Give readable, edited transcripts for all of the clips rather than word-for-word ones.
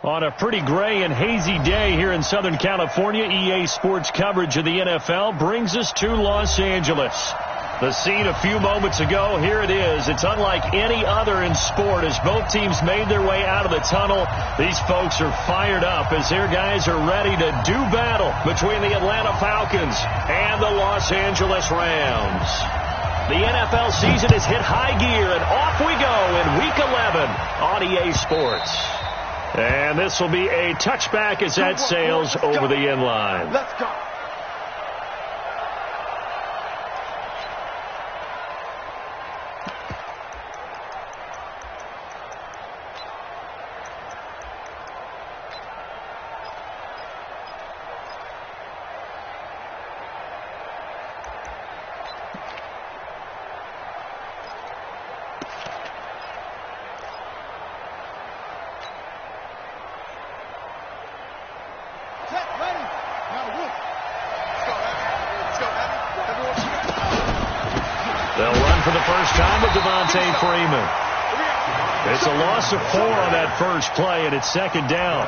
On a pretty gray and hazy day here in Southern California, EA Sports coverage of the NFL brings us to Los Angeles. The scene a few moments ago, here it is. It's unlike any other in sport as both teams made their way out of the tunnel. These folks are fired up as their guys are ready to do battle between the Atlanta Falcons and the Los Angeles Rams. The NFL season has hit high gear, and off we go in Week 11 on EA Sports. And this will be a touchback as that sails over the end line. Let's go. They'll run for the first time with Devontae Freeman. It's a loss of 4 on that first play, and it's second down.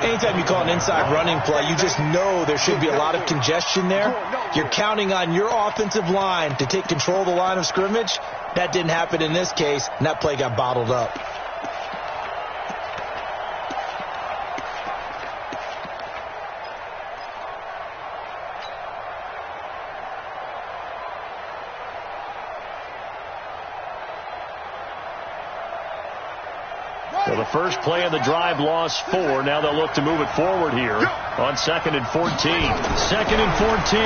Anytime you call an inside running play, you just know there should be a lot of congestion there. You're counting on your offensive line to take control of the line of scrimmage. That didn't happen in this case, and that play got bottled up. Well, the first play of the drive lost 4. Now they'll look to move it forward here on 2nd and 14. 2nd and 14.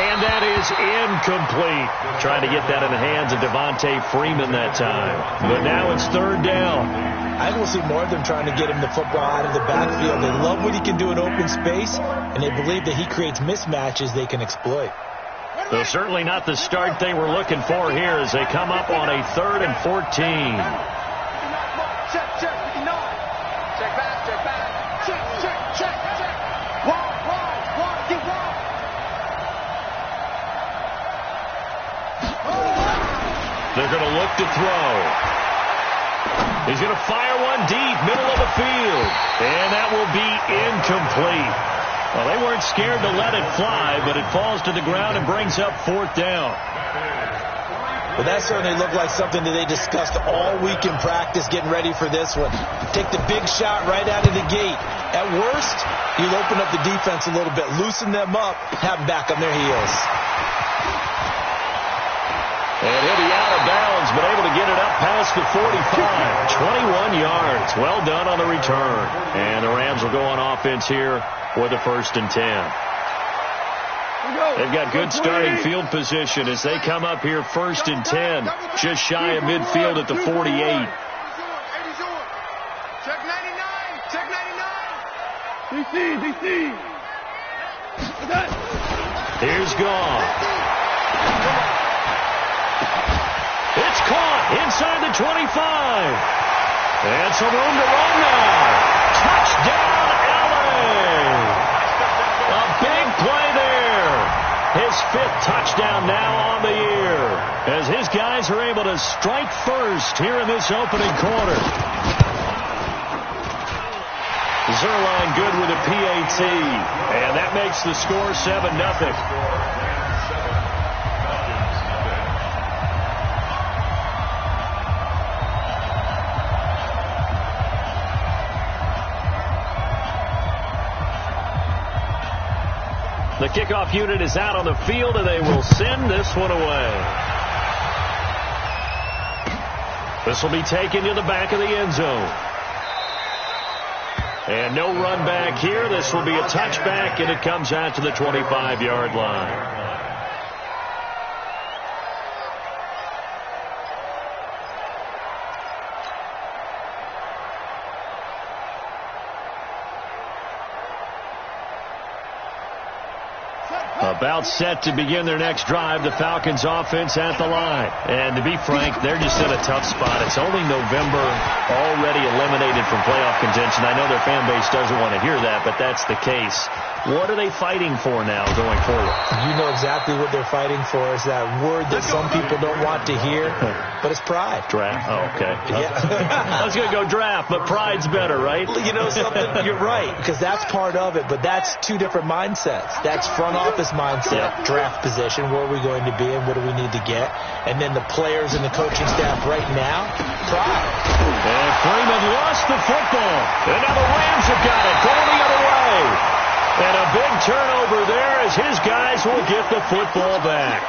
And that is incomplete. Trying to get that in the hands of Devontae Freeman that time. But now it's 3rd down. I will see more of them trying to get him the football out of the backfield. They love what he can do in open space, and they believe that he creates mismatches they can exploit. Though certainly not the start they were looking for here as they come up on a 3rd and 14. Check back. Check. Wide. Get wide. They're going to look to throw. He's going to fire one deep, middle of the field. And that will be incomplete. Well, they weren't scared to let it fly, but it falls to the ground and brings up 4th down. Well, that certainly looked like something that they discussed all week in practice getting ready for this one. Take the big shot right out of the gate. At worst, you'll open up the defense a little bit, loosen them up, have them back on their heels. And he'll be out of bounds, but able to get it up past the 45. 21 yards. Well done on the return. And the Rams will go on offense here for the 1st and 10. They've got good starting field position as they come up here 1st and 10. Just shy of midfield at the 48. Check 99. DC. Here's Goff. It's caught inside the 25. And some room to run now. Touchdown, LA. A big play there. His 5th touchdown now on the year as his guys are able to strike first here in this opening quarter. Zuerlein good with a PAT, and that makes the score 7-0. The kickoff unit is out on the field, and they will send this one away. This will be taken to the back of the end zone. And no run back here. This will be a touchback, and it comes out to the 25-yard line. About set to begin their next drive, the Falcons offense at the line. And to be frank, they're just in a tough spot. It's only November, already eliminated from playoff contention. I know their fan base doesn't want to hear that, but that's the case. What are they fighting for now going forward? You know exactly what they're fighting for. Is that word that some people don't want to hear, but it's pride. Draft? Oh, okay. Yeah. I was going to go draft, but pride's better, right? You know something? You're right, because that's part of it, but that's two different mindsets. That's front office mindset, draft position, where are we going to be and what do we need to get? And then the players and the coaching staff right now, pride. And Freeman lost the football. And now the Rams have got it, going the other way. And a big turnover there as his guys will get the football back.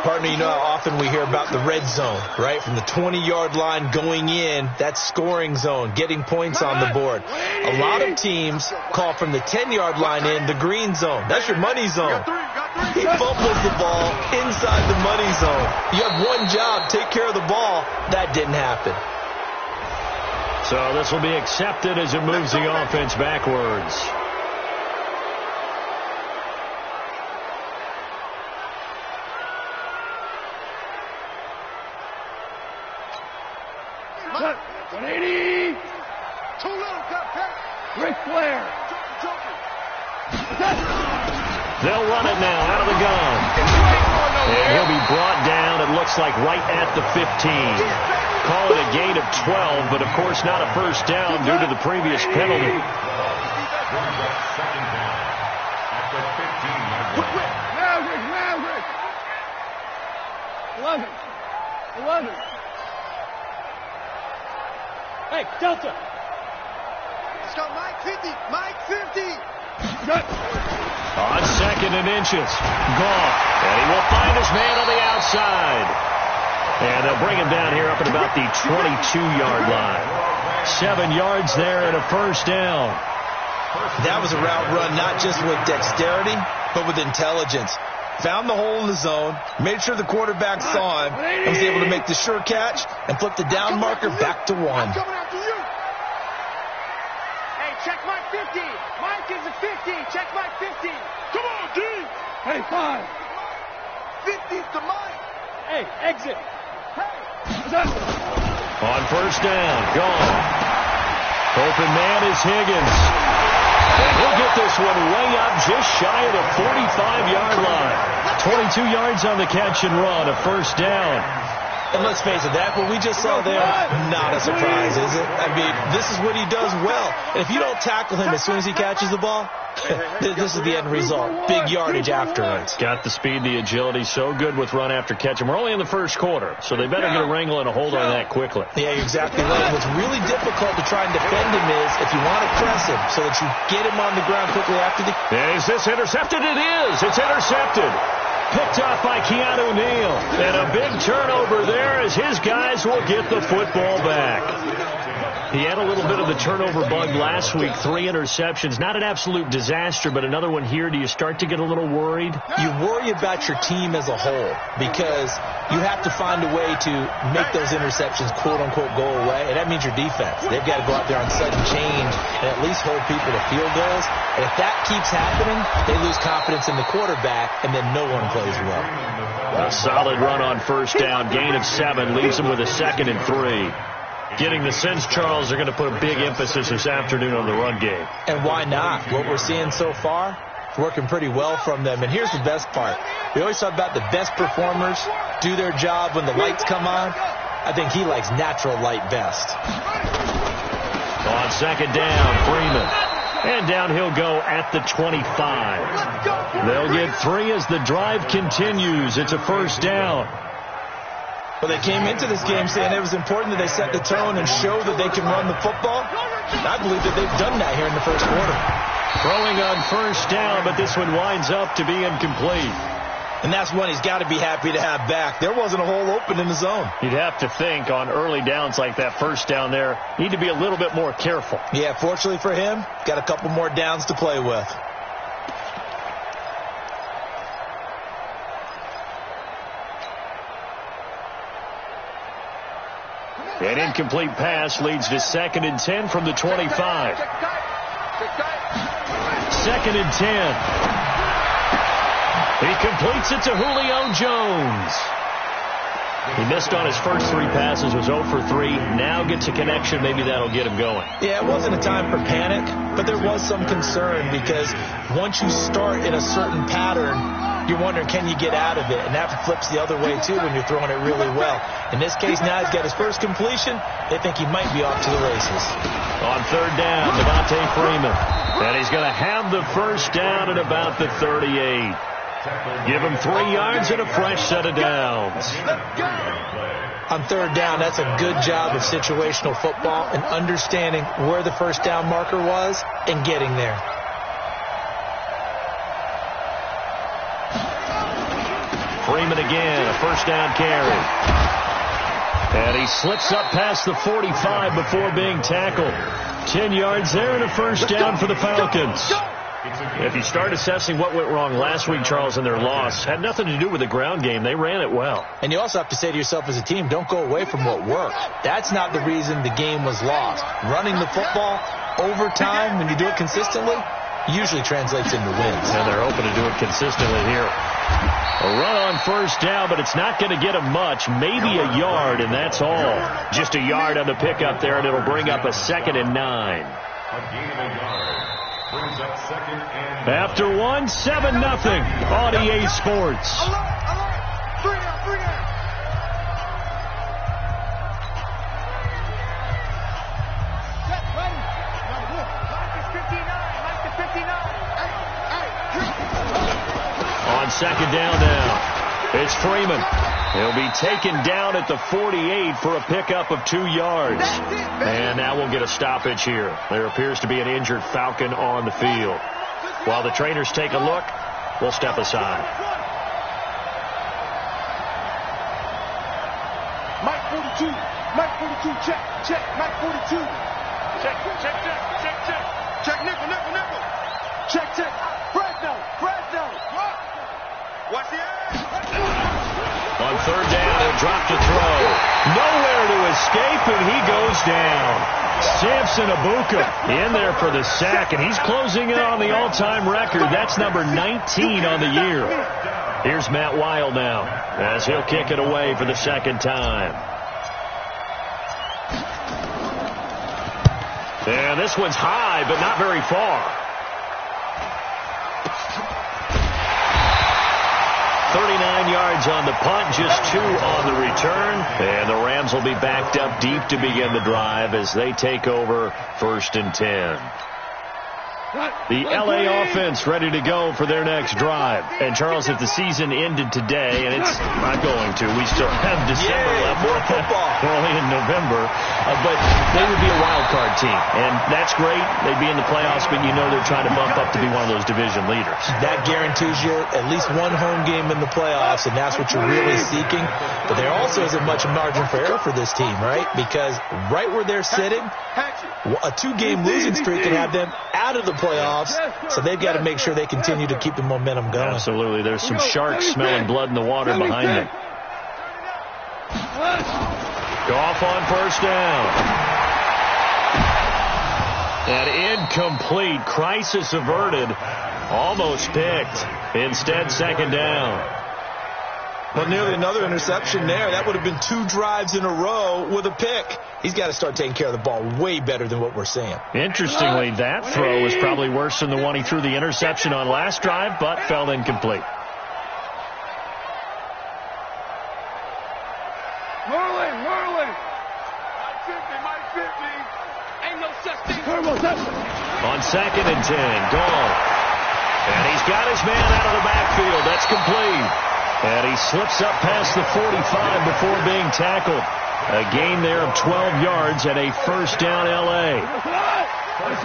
Partner, you know how often we hear about the red zone, right? From the 20-yard line going in, that's scoring zone, getting points on the board. A lot of teams call from the 10-yard line in the green zone. That's your money zone. He fumbles the ball inside the money zone. You have one job, take care of the ball. That didn't happen. So this will be accepted as it moves the offense backwards. Ric Flair. They'll run it now out of the gun. And he'll be brought down, it looks like, right at the 15. Call it a gain of 12, but of course not a first down due to the previous penalty. Maverick. 11. Hey, Delta. Let's go, Mike 50. On 2nd and inches. Goff. And he will find his man on the outside. And they'll bring him down here up at about the 22-yard line. 7 yards there and a first down. That was a route run not just with dexterity, but with intelligence. Found the hole in the zone, made sure the quarterback saw him, and was able to make the sure catch and flip the down marker back to 1. Hey, check Mike 50. Mike is a 50. Check Mike 50. Come on, D. Hey, 5. 50's to Mike. Hey, exit. Hey. On first down, gone. Open man is Higgins. And he'll get this one way up just shy of the 45-yard line. 22 yards on the catch and run, a first down. And let's face it, that what we just saw there, not a surprise, is it? I mean, this is what he does well. And if you don't tackle him as soon as he catches the ball, this is the end result. Big yardage afterwards. Got the speed, the agility, so good with run after catch. And we're only in the first quarter, so they better get a wrangle and a hold on that quickly. Yeah, you're exactly right. What's really difficult to try and defend him is if you want to press him so that you get him on the ground quickly after the... And is this intercepted? It is. It's intercepted. Picked off by Keanu Neal. And a big turnover there as his guys will get the football back. He had a little bit of the turnover bug last week, 3 interceptions. Not an absolute disaster, but another one here. Do you start to get a little worried? You worry about your team as a whole because you have to find a way to make those interceptions, quote-unquote, go away, and that means your defense. They've got to go out there on sudden change and at least hold people to field goals. And if that keeps happening, they lose confidence in the quarterback, and then no one plays well. A solid run on first down. Gain of 7 leaves them with a 2nd and 3. Getting the sense, Charles, they're going to put a big emphasis this afternoon on the run game. And why not? What we're seeing so far, working pretty well from them. And here's the best part. We always talk about the best performers do their job when the lights come on. I think he likes natural light best. On 2nd down, Freeman. And down he'll go at the 25. They'll get 3 as the drive continues. It's a first down. Well, they came into this game saying it was important that they set the tone and show that they can run the football. I believe that they've done that here in the first quarter. Throwing on first down, but this one winds up to be incomplete. And that's one he's got to be happy to have back. There wasn't a hole open in the zone. You'd have to think on early downs like that first down there, need to be a little bit more careful. Yeah, fortunately for him, got a couple more downs to play with. An incomplete pass leads to 2nd and 10 from the 25. 2nd and 10. He completes it to Julio Jones. He missed on his first 3 passes, was 0 for 3. Now gets a connection. Maybe that'll get him going. Yeah, it wasn't a time for panic, but there was some concern because once you start in a certain pattern, you're wondering, can you get out of it? And that flips the other way, too, when you're throwing it really well. In this case, now he's got his first completion. They think he might be off to the races. On 3rd down, Devontae Freeman. And he's going to have the first down at about the 38. Give him 3 yards and a fresh set of downs. On 3rd down, that's a good job of situational football and understanding where the first down marker was and getting there. Freeman again, a first down carry. And he slips up past the 45 before being tackled. 10 yards there and a first down for the Falcons. If you start assessing what went wrong last week, Charles, in their loss, had nothing to do with the ground game. They ran it well. And you also have to say to yourself as a team, don't go away from what worked. That's not the reason the game was lost. Running the football over time, when you do it consistently, usually translates into wins. And they're hoping to do it consistently here. A run on first down, but it's not going to get him much. Maybe a yard, and that's all. Just a yard on the pickup there, and it'll bring up a 2nd and 9. After 1, 7-0 on EA Sports. On 2nd down now, it's Freeman. He'll be taken down at the 48 for a pickup of 2 yards. And now we'll get a stoppage here. There appears to be an injured Falcon on the field. While the trainers take a look, we'll step aside. Mike 42. Mike 42. Check. Check. Mike 42. Check. Check. Check. Check. Check. Check. Nickel. Nickel. Nickel. Check. Check. Fresno. Fresno. Watch the air. On 3rd down, he'll drop to throw. Nowhere to escape, and he goes down. Samson Abuka in there for the sack, and he's closing in on the all-time record. That's number 19 on the year. Here's Matt Weil now, as he'll kick it away for the 2nd time. And this one's high, but not very far. 39 yards on the punt, just 2 on the return. And the Rams will be backed up deep to begin the drive as they take over 1st and 10. The L.A. offense ready to go for their next drive. And, Charles, if the season ended today, and it's not going to, we still have December left. More football. We're only in November. But they would be a wild card team. And that's great. They'd be in the playoffs, but you know they're trying to bump up to be one of those division leaders. That guarantees you at least 1 home game in the playoffs, and that's what you're really seeking. But there also isn't much margin for error for this team, right? Because right where they're sitting, a 2-game losing streak can have them out of the playoffs, so they've got to make sure they continue to keep the momentum going. Absolutely. There's some sharks smelling blood in the water behind them. Goff on first down. That incomplete, crisis averted, almost picked. Instead, 2nd down. Well, nearly another interception there. That would have been 2 drives in a row with a pick. He's got to start taking care of the ball way better than what we're seeing. Interestingly, that throw was probably worse than the one he threw the interception on last drive, but fell incomplete. Merlin. Mike 50. Ain't no such thing. On 2nd and 10, Gall. And he's got his man out of the backfield. That's complete. And he slips up past the 45 before being tackled. A gain there of 12 yards and a first down L.A. Tight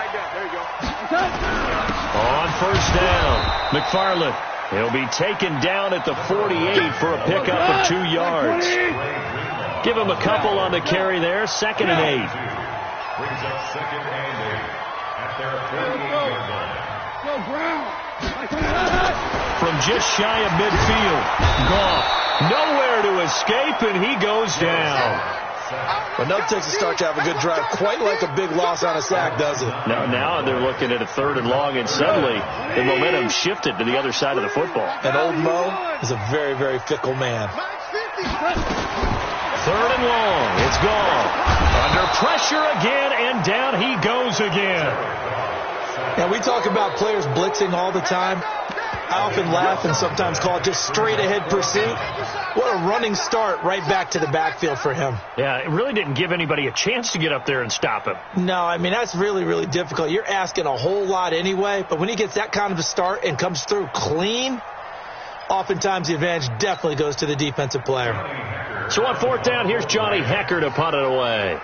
down. There you go. On first down, McFarland. He'll be taken down at the 48 for a pickup of 2 yards. Give him a couple on the carry there. 2nd and 8. Brings up 2nd and 8 at their 48-yard line. Go Brown. From just shy of midfield, Goff nowhere to escape, and he goes down. Well, no Texas start to have a good drive, quite like a big loss on a sack, does it? Now they're looking at a 3rd and long, and suddenly the momentum shifted to the other side of the football. And old Mo is a very, very fickle man. 3rd and long. It's gone. Under pressure again, and down he goes again. And we talk about players blitzing all the time. I often laugh and sometimes call it just straight ahead pursuit. What a running start right back to the backfield for him. Yeah, it really didn't give anybody a chance to get up there and stop him. No, I mean, that's really, really difficult. You're asking a whole lot anyway, but when he gets that kind of a start and comes through clean, oftentimes the advantage definitely goes to the defensive player. So on 4th down, here's Johnny Hekker to punt it away.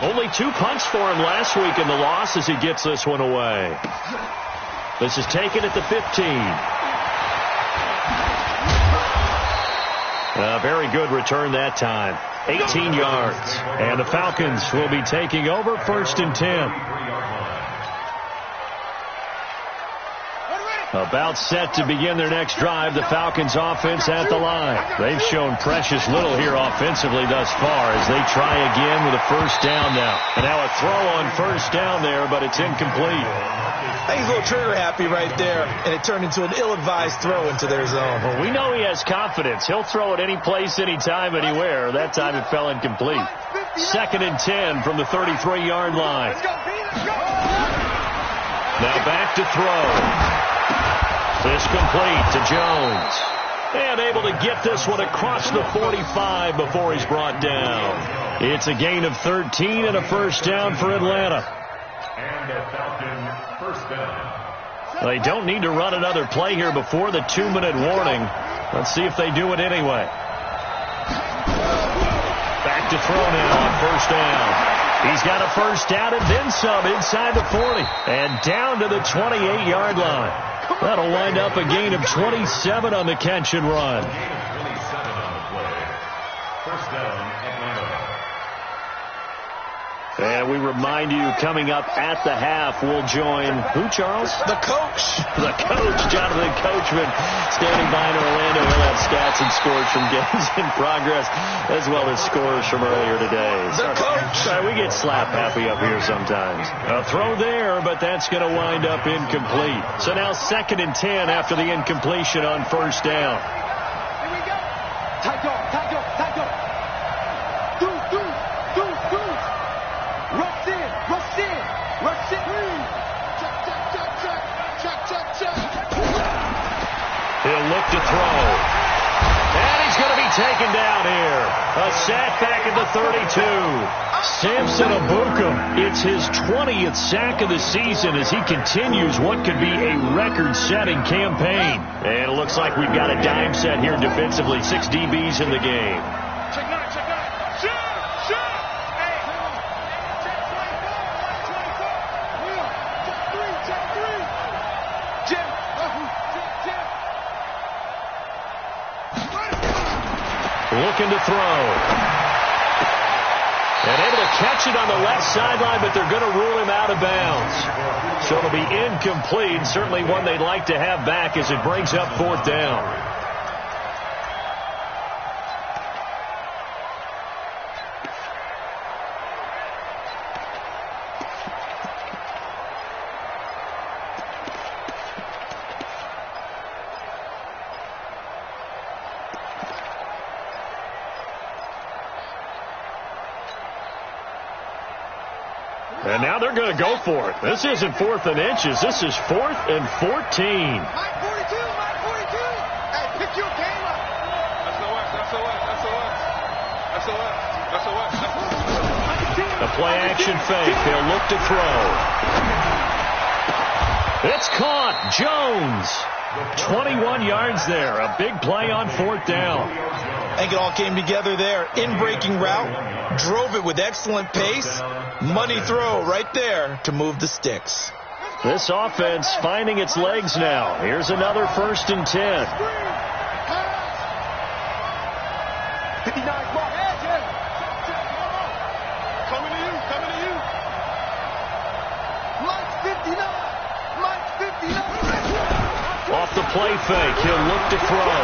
Only 2 punts for him last week in the loss as he gets this one away. This is taken at the 15. A very good return that time. 18 yards. And the Falcons will be taking over 1st and 10. About set to begin their next drive, the Falcons offense at the line. They've shown precious little here offensively thus far as they try again with a 1st down now. And now a throw on 1st down there, but it's incomplete. I think he's a little trigger happy right there, and it turned into an ill-advised throw into their zone. Well, we know he has confidence. He'll throw it any place, anytime, anywhere. That time it fell incomplete. 2nd and 10 from the 33-yard line. Now back to throw. This complete to Jones. And able to get this one across the 45 before he's brought down. It's a gain of 13 and a 1st down for Atlanta. And a Falcon 1st down. They don't need to run another play here before the 2-minute warning. Let's see if they do it anyway. Back to throw now on 1st down. He's got a 1st down and then some inside the 40. And down to the 28-yard line. That'll wind up a gain of 27 on the catch and run. 27 on the play. 1st down, Atlanta. And we remind you, coming up at the half, we'll join who, Charles? The coach. The coach, Jonathan Coachman, standing by in Orlando. He'll have stats and scores from games in progress, as well as scores from earlier today. The coach. Sorry, we get slap happy up here sometimes. A throw there, but that's going to wind up incomplete. So now 2nd and 10 after the incompletion on 1st down. Here we go. Tight go, tight go, tight go. Do. Rush in, rush in, rush in. Check. He'll look to throw. And he's going to be taken down here. A sack back at the 32. Samson Ebukam, it's his 20th sack of the season as he continues what could be a record-setting campaign. And it looks like we've got a dime set here defensively. 6 DBs in the game. Check 9. Shoot. Hey. Check 24. Jim. Looking to throw. And able to catch it on the left sideline, but they're going to rule him out of bounds. So it'll be incomplete. Certainly one they'd like to have back as it brings up 4th down. And now they're going to go for it. This isn't 4th and inches. This is 4th and 14. Mike 42. Hey, pick your game up. A play action fake. They'll look to throw. It's caught. Jones. 21 yards there. A big play on 4th down. I think it all came together there. In-breaking route. Drove it with excellent pace. Money throw right there to move the sticks. This offense finding its legs now. Here's another 1st and 10. 59. Off the play fake, he'll look to throw.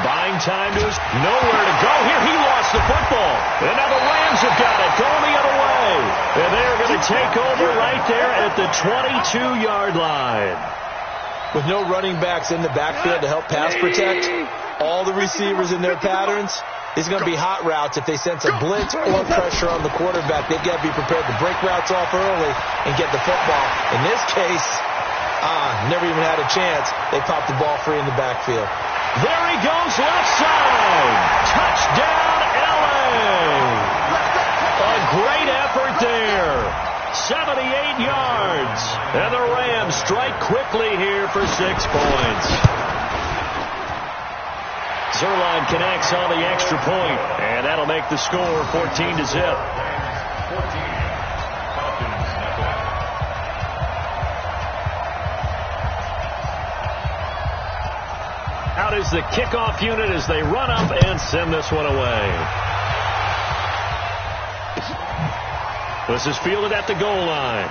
Buying time to his nowhere to go here. He lost the football. And now the Rams have got it going the other way. And they're going to take over right there at the 22-yard line. With no running backs in the backfield to help pass protect, all the receivers in their patterns, these are going to be hot routes. If they sense a blitz or pressure on the quarterback, they've got to be prepared to break routes off early and get the football. In this case, never even had a chance. They popped the ball free in the backfield. There he goes, left side. Touchdown, L.A. A great effort there. 78 yards. And the Rams strike quickly here for 6 points. Zuerlein connects on the extra point, and that'll make the score 14-0. Out is the kickoff unit as they run up and send this one away. This is fielded at the goal line.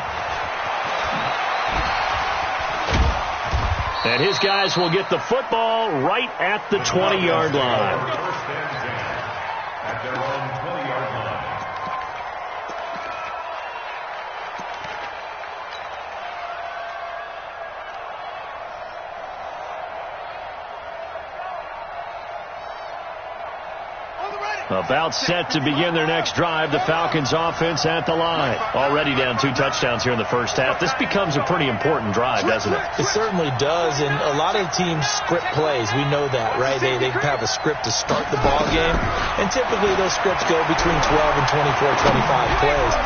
And his guys will get the football right at the 20-yard line. At their own 20-yard line. About set to begin their next drive. The Falcons offense at the line. Already down 2 touchdowns here in the first half. This becomes a pretty important drive, doesn't it? It certainly does, and a lot of teams script plays. We know that, right? They have a script to start the ball game, and typically those scripts go between 12 and 24, 25 plays.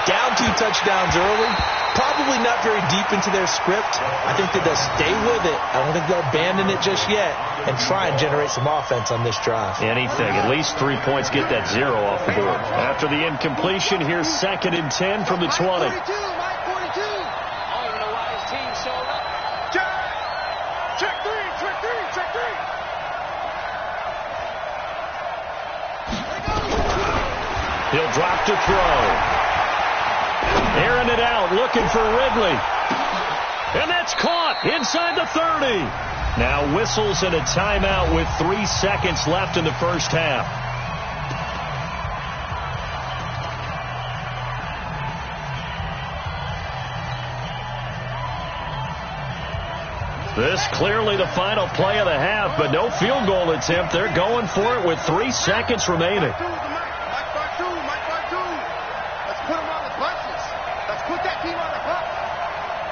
Down 2 touchdowns early, probably not very deep into their script. I think that they'll stay with it. I don't think they'll abandon it just yet and try and generate some offense on this drive. Anything. At least 3 points, get that 0 off the board. After the incompletion, here's 2nd and 10 from the 20. I don't know why his team showed up. Check 3, check 3, check 3. He'll drop to throw. Airing it out, looking for Ridley. And that's caught inside the 30. Now whistles and a timeout with 3 seconds left in the first half. This clearly the final play of the half, but no field goal attempt. They're going for it with 3 seconds remaining.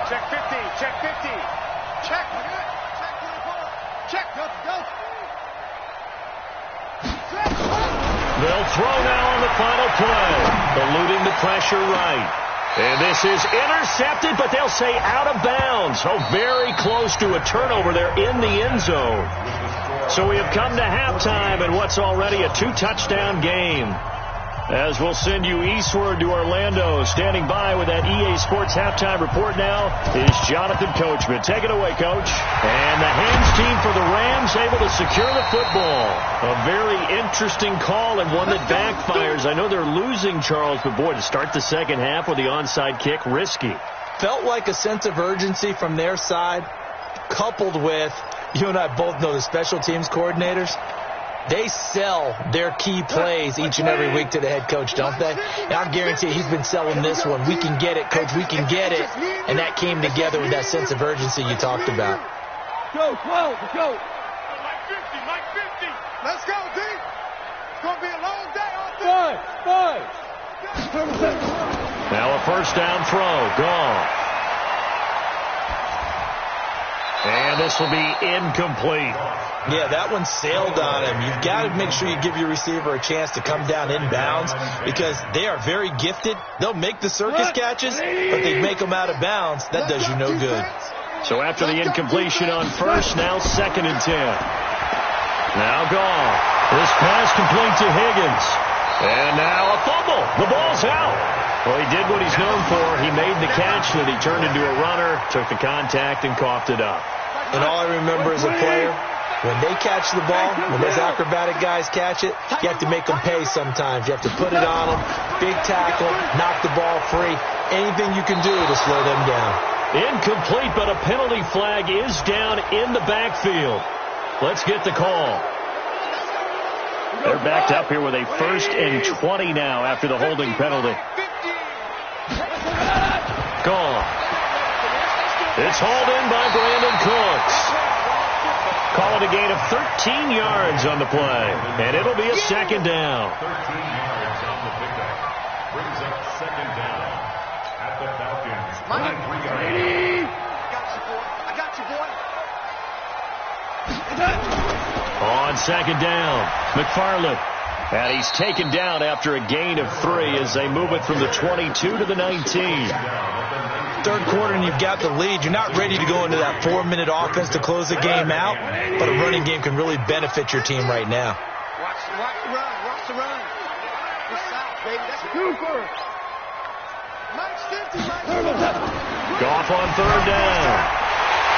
Check 50, check 50. Check. Check, go. They'll throw now on the final play. Eluding the pressure right. And this is intercepted, but they'll say out of bounds. Oh, very close to a turnover there in the end zone. So we have come to halftime in what's already a 2-touchdown game. As we'll send you eastward to Orlando. Standing by with that EA Sports halftime report now is Jonathan Coachman. Take it away, Coach. And the hands team for the Rams able to secure the football. A very interesting call and one that backfires. I know they're losing, Charles, but boy, to start the second half with the onside kick, risky. Felt like a sense of urgency from their side, coupled with, you and I both know the special teams coordinators. They sell their key plays each and every week to the head coach, don't they? And I guarantee he's been selling this one. We can get it, Coach. We can get it. And that came together with that sense of urgency you talked about. Go, 12, go. Mike 50. Let's go, D. It's going to be a long day out there. 5. Now a first down throw. Gone. And this will be incomplete. Yeah, that one sailed on him. You've got to make sure you give your receiver a chance to come down inbounds because they are very gifted. They'll make the circus catches, but they make them out of bounds. That does you no good. So after the incompletion on first, now 2nd and 10. Now gone. This pass complete to Higgins. And now a fumble. The ball's out. Well, he did what he's known for. He made the catch, then he turned into a runner, took the contact, and coughed it up. And all I remember as a player, when they catch the ball, when those acrobatic guys catch it, you have to make them pay sometimes. You have to put it on them, big tackle, knock the ball free, anything you can do to slow them down. Incomplete, but a penalty flag is down in the backfield. Let's get the call. They're backed up here with a 1st and 20 now after the holding penalty. Gone. It's hauled in by Brandon Cooks. Calling a gain of 13 yards on the play, and it'll be a 2nd down. 13 yards on the pickup. Brings up 2nd down at the Falcons. 23-yard line. I got you, boy. On 2nd down, McFarland. And he's taken down after a gain of 3 as they move it from the 22 to the 19. 3rd quarter and you've got the lead. You're not ready to go into that 4-minute offense to close the game out, but a running game can really benefit your team right now. Watch the run. Watch the run. This side, baby. That's a Cooper. Mike's 50, Mike. Goff on 3rd down.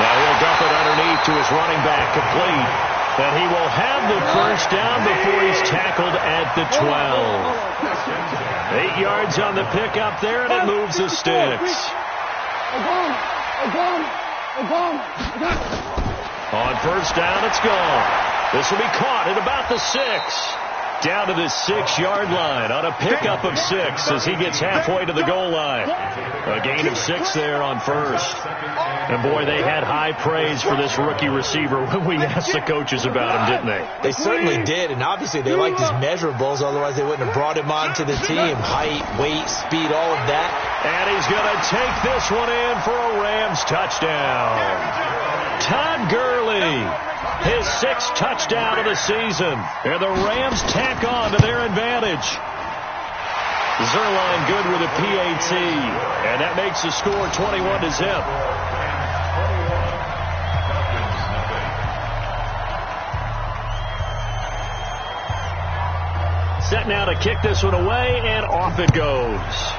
Now he'll dump it underneath to his running back, complete. And he will have the 1st down before he's tackled at the 12. 8 yards on the pickup there, and it moves the sticks. On 1st down, it's gone. This will be caught at about the 6. Down to the 6-yard line on a pickup of 6 as he gets halfway to the goal line. A gain of 6 there on 1st. And, boy, they had high praise for this rookie receiver when we asked the coaches about him, didn't they? They certainly did, and obviously they liked his measurables, otherwise they wouldn't have brought him onto the team. Height, weight, speed, all of that. And he's going to take this one in for a Rams touchdown. Todd Gurley, his 6th touchdown of the season. And the Rams tack on to their advantage. Zerline good with a PAT. And that makes the score 21-0. Set now to kick this one away, and off it goes.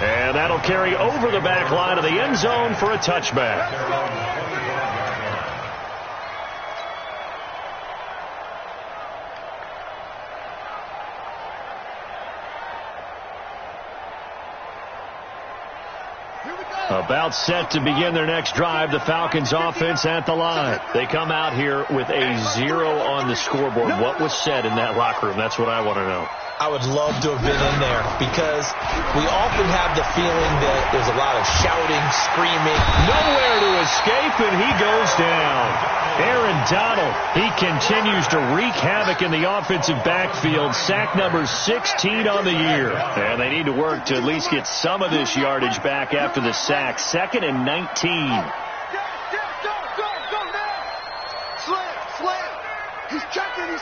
And that'll carry over the back line of the end zone for a touchback. About set to begin their next drive, the Falcons offense at the line. They come out here with a 0 on the scoreboard. What was said in that locker room? That's what I want to know. I would love to have been in there because we often have the feeling that there's a lot of shouting, screaming. Nowhere to escape, and he goes down. Aaron Donald, he continues to wreak havoc in the offensive backfield. Sack number 16 on the year. And they need to work to at least get some of this yardage back after the sack. 2nd and 19. Go now. Slam. He's checking.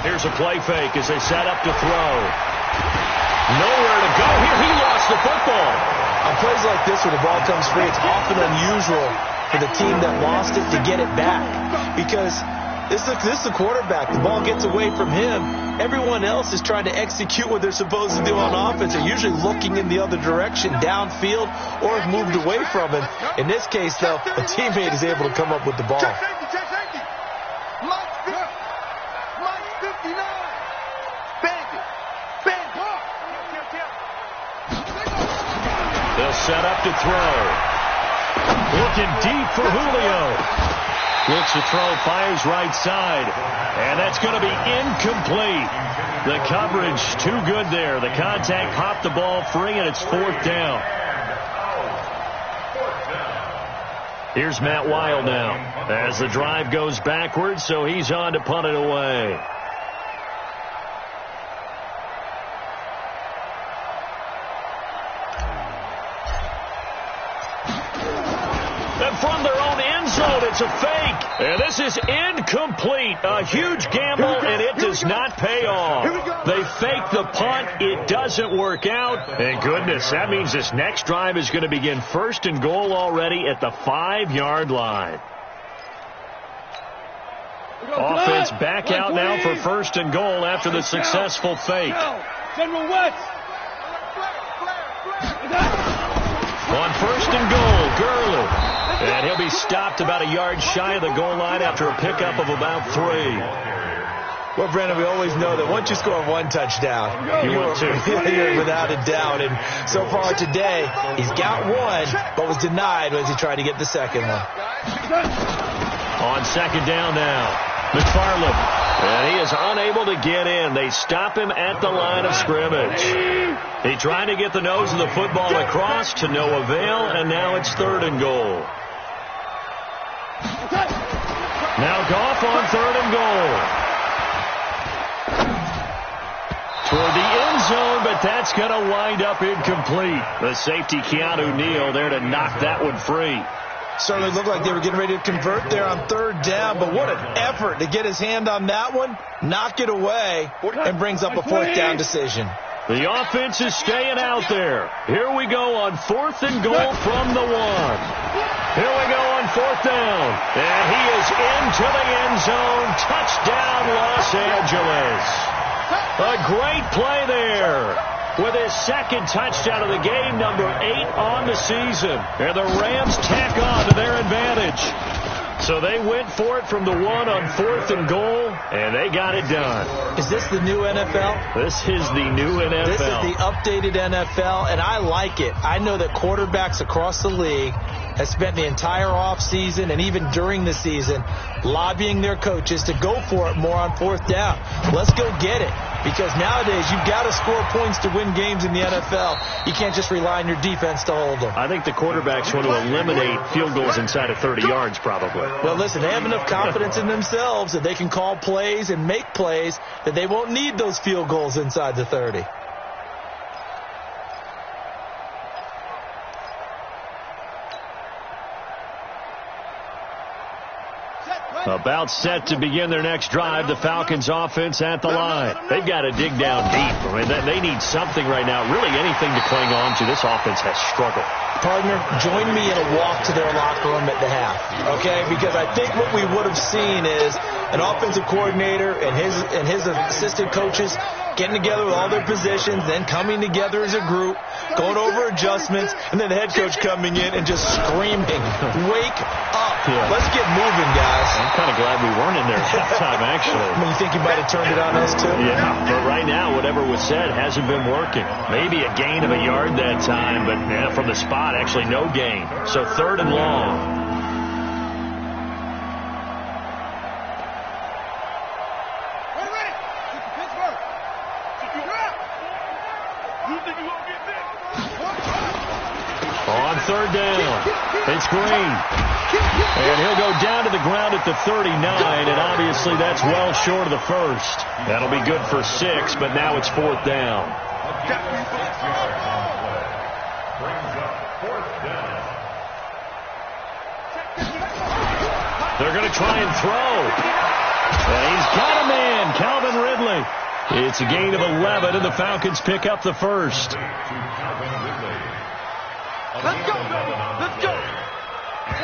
Here's a play fake as they set up to throw. Nowhere to go here. He lost the football. On plays like this where the ball comes free, it's often unusual for the team that lost it to get it back. Because this is the quarterback. The ball gets away from him. Everyone else is trying to execute what they're supposed to do on offense. They're usually looking in the other direction, downfield, or have moved away from him. In this case, though, a teammate is able to come up with the ball. Check safety. Mike 59. Bandit. They'll set up to throw. Looking deep for Julio. Looks to throw, fires right side. And that's going to be incomplete. The coverage too good there. The contact popped the ball free, and it's 4th down. Here's Matt Wild now as the drive goes backwards, so he's on to punt it away. And from their own end zone, it's a fake. And this is incomplete. A huge gamble, and it does not pay off. They fake the punt. It doesn't work out. And goodness, that means this next drive is going to begin 1st and goal already at the 5-yard line. Offense back out now for 1st and goal after the successful fake. General West. On 1st and goal, Gurley. And he'll be stopped about a yard shy of the goal line after a pickup of about 3. Well, Brandon, we always know that once you score one touchdown, you're without a doubt. And so far today, he's got one, but was denied as he tried to get the second one. On second down now, McFarland. And he is unable to get in. They stop him at the line of scrimmage. He tried to get the nose of the football across to no avail, and now it's 3rd and goal. Now Goff on 3rd and goal. Toward the end zone, but that's going to wind up incomplete. The safety, Keanu Neal, there to knock that one free. Certainly looked like they were getting ready to convert there on 3rd down, but what an effort to get his hand on that one, knock it away, and brings up a 4th down decision. The offense is staying out there. Here we go on 4th and goal from the 1. Here we go on 4th down. And he is into the end zone. Touchdown, Los Angeles. A great play there. With his 2nd touchdown of the game, number 8 on the season. And the Rams tack on to their advantage. So they went for it from the 1 on 4th and goal, and they got it done. Is this the new NFL? This is the new NFL. This is the updated NFL, and I like it. I know that quarterbacks across the league have spent the entire offseason and even during the season lobbying their coaches to go for it more on 4th down. Let's go get it. Because nowadays, you've got to score points to win games in the NFL. You can't just rely on your defense to hold them. I think the quarterbacks want to eliminate field goals inside of 30 yards, probably. Well, listen, they have enough confidence in themselves that they can call plays and make plays that they won't need those field goals inside the 30. About set to begin their next drive, the Falcons offense at the line. They've got to dig down deep. I mean, they need something right now, really anything to cling on to. This offense has struggled. Partner, join me in a walk to their locker room at the half, okay? Because I think what we would have seen is an offensive coordinator and his assistant coaches getting together with all their positions, then coming together as a group, going over adjustments, and then the head coach coming in and just screaming, "Wake up. Yeah. Let's get moving, guys." I'm kind of glad we weren't in there at halftime, actually. I mean, you think you might have turned it on us, too? Yeah, but right now, whatever was said hasn't been working. Maybe a gain of a yard that time, but from the spot, actually no gain. So 3rd and long. On 3rd down, it's Green. And he'll go down to the ground at the 39, and obviously that's well short of the first. That'll be good for 6, but now it's 4th down. They're going to try and throw. And he's got a man, Calvin Ridley. It's a gain of 11, and the Falcons pick up the first. Let's go, baby. Let's go.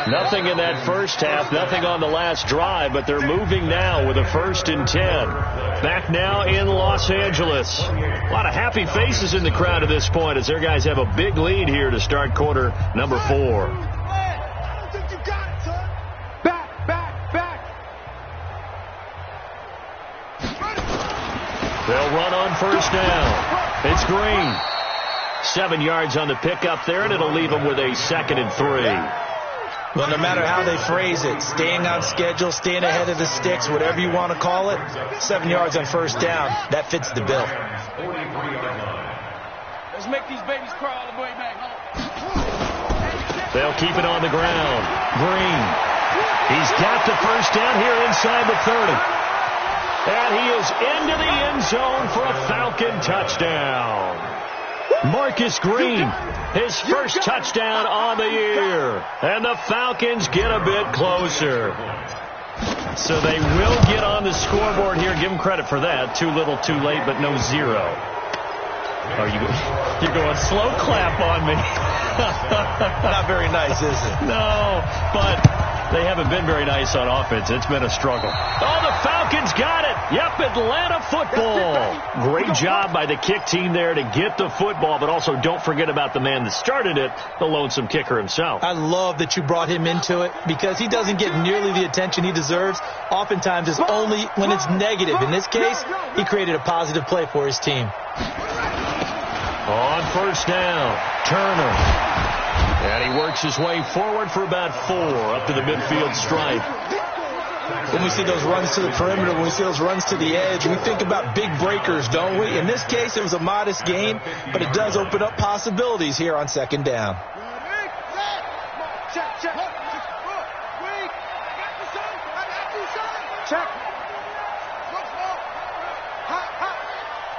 Nothing in that first half, nothing on the last drive, but they're moving now with a 1st and 10. Back now in Los Angeles. A lot of happy faces in the crowd at this point as their guys have a big lead here to start quarter number 4. I don't think you got it, son. Back, back, back. They'll run on 1st down. It's Green. 7 yards on the pickup there, and it'll leave them with a 2nd and 3. Well, no matter how they phrase it, staying on schedule, staying ahead of the sticks, whatever you want to call it, 7 yards on 1st down, that fits the bill. Let's make these babies cry all the way back home. They'll keep it on the ground. Green. He's got the 1st down here inside the 30. And he is into the end zone for a Falcon touchdown. Marcus Green, his first touchdown on the year. And the Falcons get a bit closer. So they will get on the scoreboard here. Give them credit for that. Too little, too late, but no 0. You're going slow clap on me. Not very nice, is it? No, but they haven't been very nice on offense. It's been a struggle. Oh, the Falcons Falcons got it. Yep, Atlanta football. Great job by the kick team there to get the football, but also don't forget about the man that started it, the lonesome kicker himself. I love that you brought him into it because he doesn't get nearly the attention he deserves. Oftentimes it's only when it's negative. In this case, he created a positive play for his team. On first down, Turner. And he works his way forward for about 4 up to the midfield stripe. When we see those runs to the perimeter, when we see those runs to the edge, we think about big breakers, don't we? In this case, it was a modest gain, but it does open up possibilities here on second down. Check.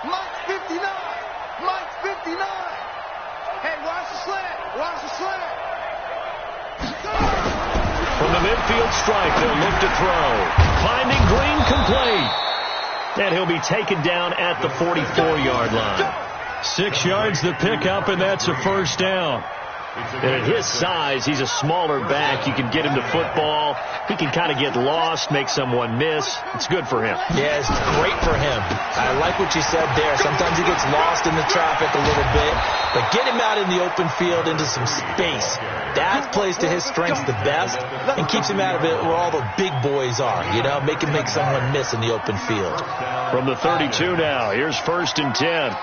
Mike's 59. Mike's 59. Hey, watch the slant. Watch the slant. From the midfield stripe, they'll look to throw. Finding Green complete. And he'll be taken down at the 44-yard line. 6 yards the pickup, and that's a first down. And at his size, he's a smaller back. You can get him to football. He can kind of get lost, make someone miss. It's good for him. Yeah, it's great for him. I like what you said there. Sometimes he gets lost in the traffic a little bit. But get him out in the open field into some space. That plays to his strengths the best and keeps him out of it where all the big boys are. You know, make him make someone miss in the open field. From the 32 now, here's 1st and 10.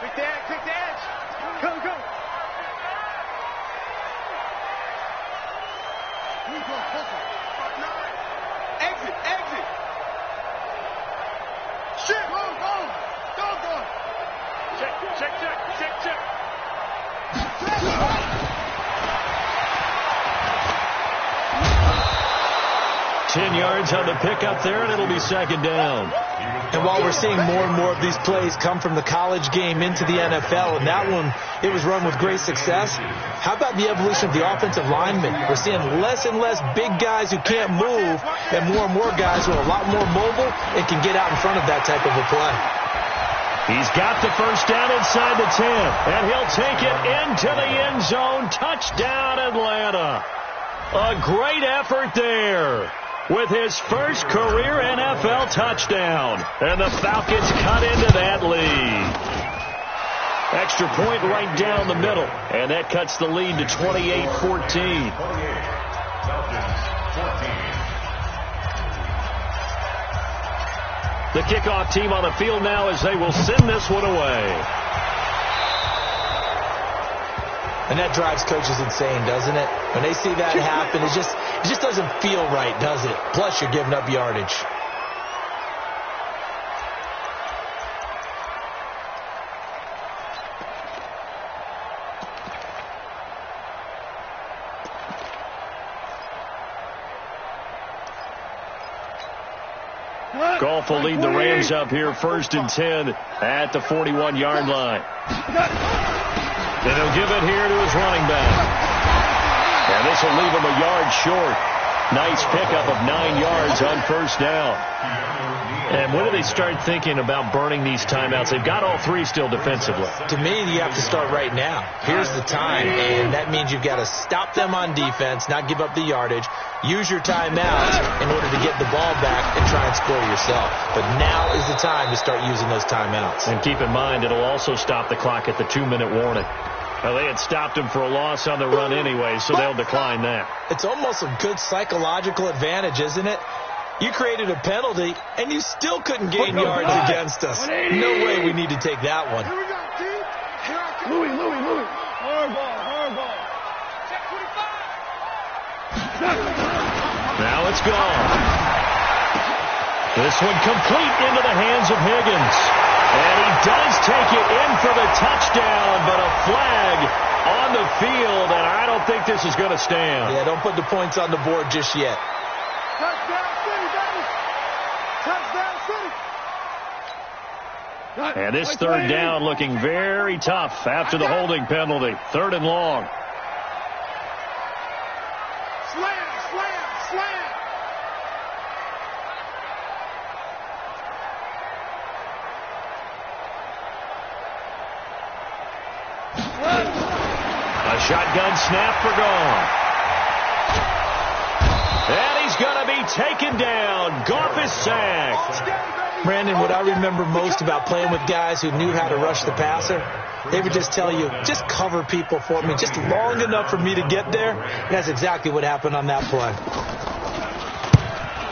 Pick the edge. Go. Exit. Shit, go. Check. 10 yards on the pickup there, and it'll be second down. And while we're seeing more and more of these plays come from the college game into the NFL, and that one, it was run with great success, how about the evolution of the offensive linemen? We're seeing less and less big guys who can't move and more guys who are a lot more mobile and can get out in front of that type of a play. He's got the first down inside the 10, and he'll take it into the end zone. Touchdown, Atlanta. A great effort there with his first career NFL touchdown. And the Falcons cut into that lead. Extra point right down the middle, and that cuts the lead to 28-14. The kickoff team on the field now as they will send this one away. And that drives coaches insane, doesn't it? When they see that happen, it just doesn't feel right, does it? Plus, you're giving up yardage. Goff will lead the Rams up here 1st and 10 at the 41-yard line. Then he'll give it here to his running back. And this will leave him a yard short. Nice pickup of 9 yards on first down. And when do they start thinking about burning these timeouts? They've got all 3 still defensively. To me, you have to start right now. Here's the time, and that means you've got to stop them on defense, not give up the yardage, use your timeouts in order to get the ball back and try and score yourself. But now is the time to start using those timeouts. And keep in mind, it'll also stop the clock at the 2-minute warning. Well, they had stopped him for a loss on the run anyway, so they'll decline that. It's almost a good psychological advantage, isn't it? You created a penalty, and you still couldn't gain yards against us. No way we need to take that one. Here we go, T. Here I come. Louis. Hardball. Check 25. Now it's gone. This one complete into the hands of Higgins. And he does take it in for the touchdown, but a flag on the field, and I don't think this is going to stand. Yeah, don't put the points on the board just yet. Touchdown City, baby. Touchdown City. And this third down looking very tough after the holding penalty. 3rd and long. Slam. A shotgun snap for Goff. And he's going to be taken down. Goff is sacked. Brandon, what I remember most about playing with guys who knew how to rush the passer, they would just tell you, just cover people for me, just long enough for me to get there. And that's exactly what happened on that play.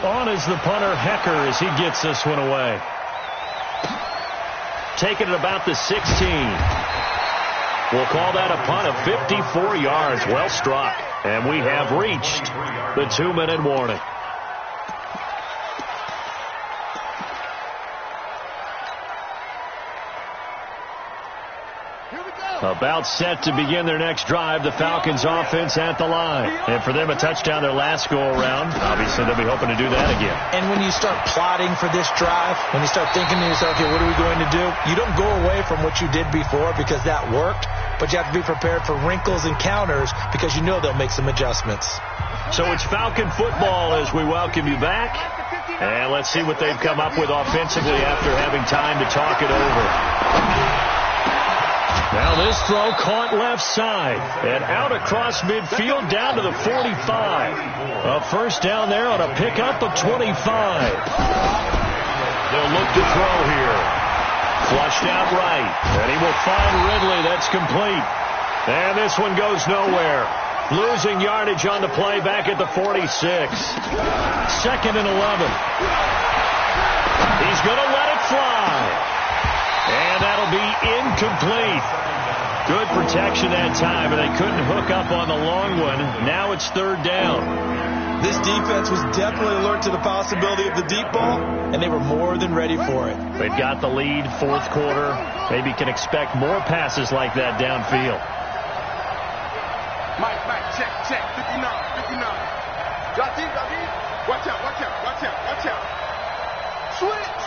On is the punter, Hecker, as he gets this one away. Taking it about the 16. We'll call that a punt of 54 yards. Well struck. And we have reached the 2-minute warning. About set to begin their next drive. The Falcons offense at the line. And for them, a touchdown their last go-around. Obviously, they'll be hoping to do that again. And when you start plotting for this drive, when you start thinking to yourself, okay, what are we going to do? You don't go away from what you did before because that worked. But you have to be prepared for wrinkles and counters because you know they'll make some adjustments. So it's Falcon football as we welcome you back. And let's see what they've come up with offensively after having time to talk it over. Now this throw caught left side and out across midfield down to the 45. A first down there on a pickup of 25. They'll look to throw here. Flushed out right. And he will find Ridley. That's complete. And this one goes nowhere. Losing yardage on the play back at the 46. 2nd and 11. He's going to let it fly. And that'll be incomplete. Good protection that time, and they couldn't hook up on the long one. Now it's 3rd down. This defense was definitely alert to the possibility of the deep ball, and they were more than ready for it. They've got the lead, 4th quarter. Maybe can expect more passes like that downfield. Mike, check, 59. Watch out. Switch.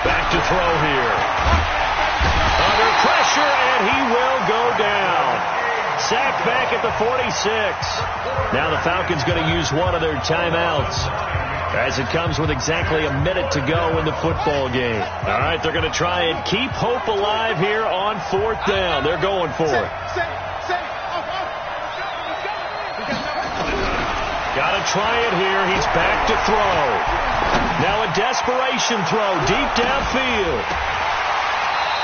Back to throw here. Under pressure, and he will go down. Sacked back at the 46. Now the Falcons going to use one of their timeouts as it comes with exactly a minute to go in the football game. All right, they're going to try and keep hope alive here on 4th down. They're going for it. Got to try it here. He's back to throw. Now a desperation throw deep downfield.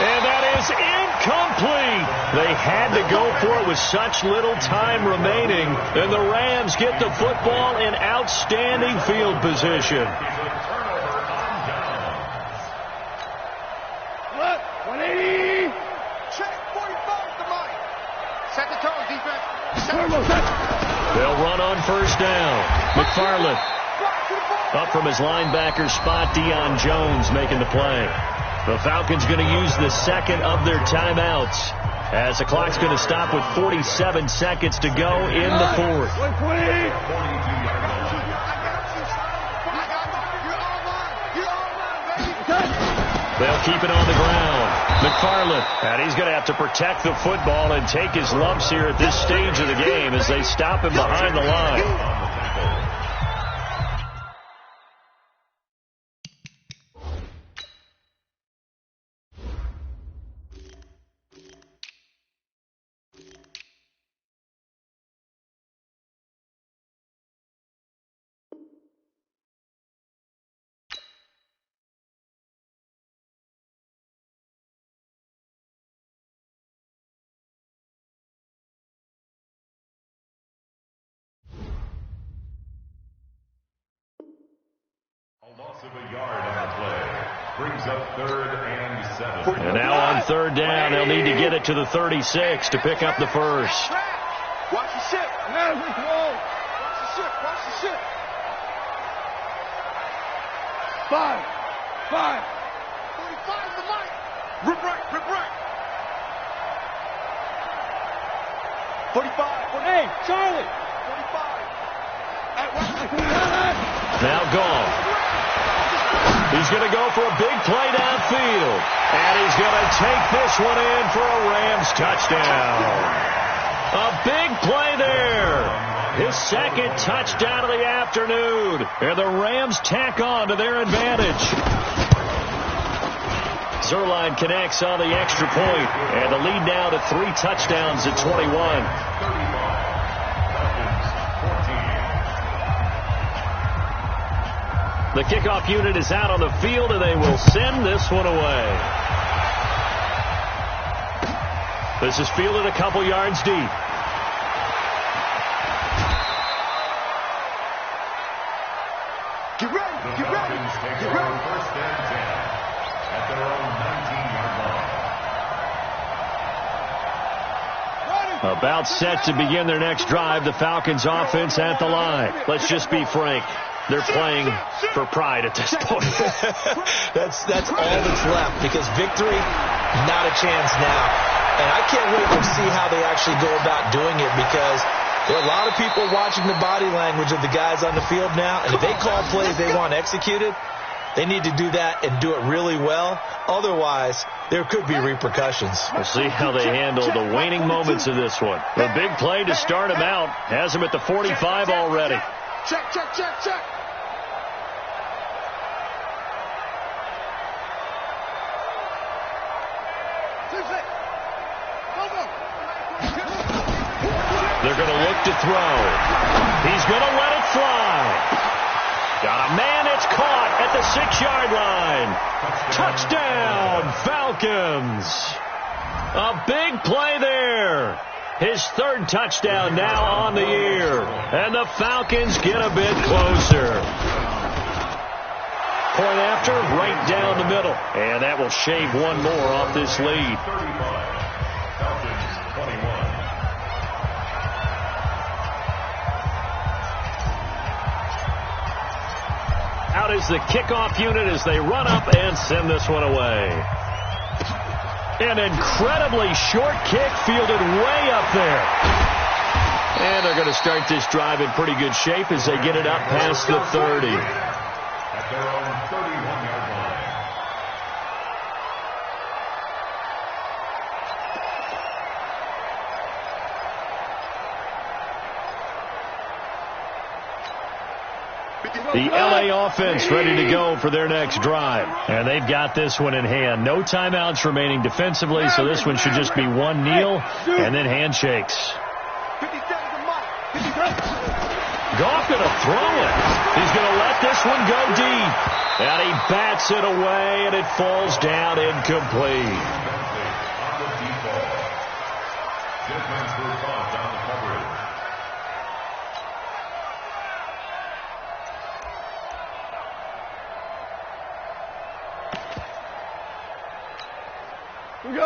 And that is incomplete. They had to go for it with such little time remaining. And the Rams get the football in outstanding field position. 180. Check 45 to Mike. Set the tone, defense. They'll run on 1st down. McFarland up from his linebacker spot. Deion Jones making the play. The Falcons going to use the 2nd of their timeouts as the clock's going to stop with 47 seconds to go in the 4th. They'll keep it on the ground. McFarland, and he's going to have to protect the football and take his lumps here at this stage of the game as they stop him behind the line. Loss of a yard on the play. Brings up 3rd and 7. And now on 3rd down, they'll need to get it to the 36 to pick up the first. Watch the ship. Watch the ship. 5. 45 to Mike. Rip right. 45. Hey, Charlie. 45. Now Goff. He's going to go for a big play downfield. And he's going to take this one in for a Rams touchdown. A big play there. His 2nd touchdown of the afternoon. And the Rams tack on to their advantage. Zuerlein connects on the extra point. And the lead now to 3 touchdowns at 21. The kickoff unit is out on the field, and they will send this one away. This is fielded a couple yards deep. Get ready, get ready, get ready. First and 10 at their own 19-yard line. About set to begin their next drive, the Falcons offense at the line. Let's just be frank. They're playing for pride at this point. That's all that's left, because victory, not a chance now. And I can't wait to see how they actually go about doing it, because there are a lot of people watching the body language of the guys on the field now, and if they call plays they want executed, they need to do that and do it really well. Otherwise, there could be repercussions. We'll see how they handle the waning moments of this one. The big play to start him out has him at the 45 already. Check, check, check, check. They're going to look to throw. He's going to let it fly. Got a man, it's caught at the 6-yard line. Touchdown, Falcons. A big play there. His third touchdown now on the year. And the Falcons get a bit closer. Point after, right down the middle. And that will shave one more off this lead. 35. Falcons 21. Out is the kickoff unit as they run up and send this one away. An incredibly short kick fielded way up there. And they're going to start this drive in pretty good shape as they get it up past the 30. At their own 31-yard line. The LA offense ready to go for their next drive. And they've got this one in hand. No timeouts remaining defensively, so this one should just be one kneel and then handshakes. 50 seconds of Mike. Goff going to throw it. He's going to let this one go deep. And he bats it away, and it falls down incomplete. On the deep ball. Defense will caught down the coverage.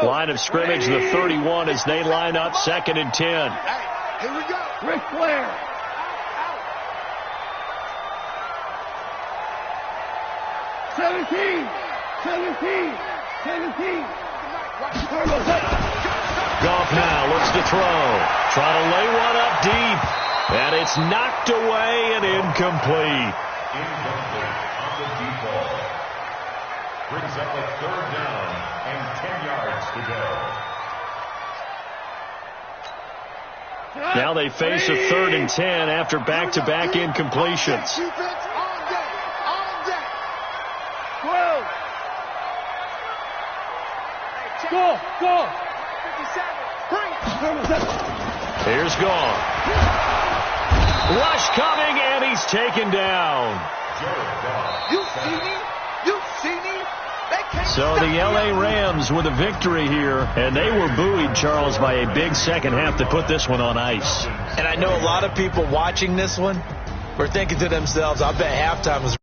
Line of scrimmage, the 31, as they line up 2nd and 10. Hey, here we go. Ric Flair. Seventeen. Goff now looks to throw. Try to lay one up deep. And it's knocked away and incomplete. Incomplete on the deep ball. Brings up a 3rd down and 10 yards to go. Now they face a 3rd and 10 after back-to-back incompletions. Defense on deck. On deck. 12. Go. 57. Bring it. Here's Goff. Rush coming, and he's taken down. Jared Goff. You see me? You see me? They can't So stop the me. LA Rams with a victory here, and they were buoyed, Charles, by a big second half to put this one on ice. And I know a lot of people watching this one were thinking to themselves, I bet halftime was